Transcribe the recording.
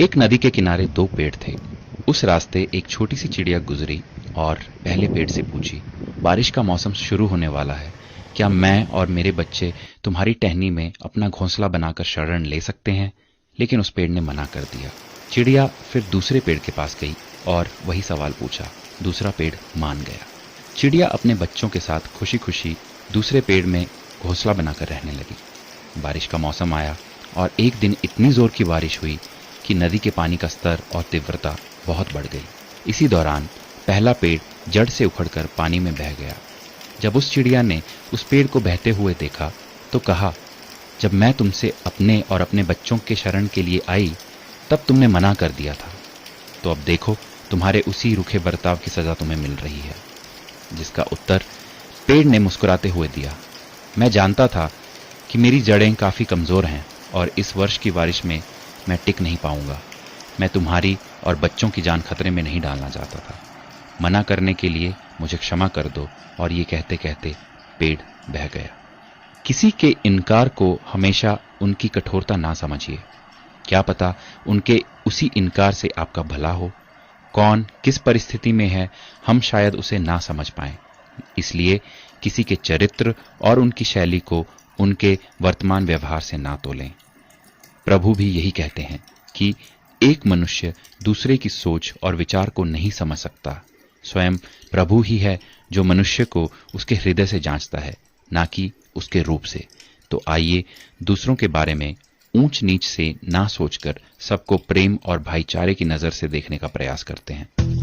एक नदी के किनारे दो पेड़ थे। उस रास्ते एक छोटी सी चिड़िया गुजरी और पहले पेड़ से पूछी, बारिश का मौसम शुरू होने वाला है, क्या मैं और मेरे बच्चे तुम्हारी टहनी में अपना घोंसला बनाकर शरण ले सकते हैं? लेकिन उस पेड़ ने मना कर दिया। चिड़िया फिर दूसरे पेड़ के पास गई और वही सवाल पूछा। दूसरा पेड़ मान गया। चिड़िया अपने बच्चों के साथ खुशी खुशी दूसरे पेड़ में घोंसला बनाकर रहने लगी। बारिश का मौसम आया और एक दिन इतनी जोर की बारिश हुई कि नदी के पानी का स्तर और तीव्रता बहुत बढ़ गई। इसी दौरान पहला पेड़ जड़ से उखड़कर पानी में बह गया। जब उस चिड़िया ने उस पेड़ को बहते हुए देखा तो कहा, जब मैं तुमसे अपने और अपने बच्चों के शरण के लिए आई तब तुमने मना कर दिया था, तो अब देखो तुम्हारे उसी रूखे बर्ताव की सजा तुम्हें मिल रही है। जिसका उत्तर पेड़ ने मुस्कुराते हुए दिया, मैं जानता था कि मेरी जड़ें काफी कमजोर हैं और इस वर्ष की बारिश में मैं टिक नहीं पाऊंगा। मैं तुम्हारी और बच्चों की जान खतरे में नहीं डालना चाहता था। मना करने के लिए मुझे क्षमा कर दो। और ये कहते कहते पेड़ बह गया। किसी के इनकार को हमेशा उनकी कठोरता ना समझिए। क्या पता उनके उसी इनकार से आपका भला हो। कौन किस परिस्थिति में है हम शायद उसे ना समझ पाएं। इसलिए किसी के चरित्र और उनकी शैली को उनके वर्तमान व्यवहार से ना तोलें। प्रभु भी यही कहते हैं कि एक मनुष्य दूसरे की सोच और विचार को नहीं समझ सकता। स्वयं प्रभु ही है जो मनुष्य को उसके हृदय से जांचता है, ना कि उसके रूप से। तो आइए दूसरों के बारे में ऊंच नीच से ना सोचकर सबको प्रेम और भाईचारे की नजर से देखने का प्रयास करते हैं।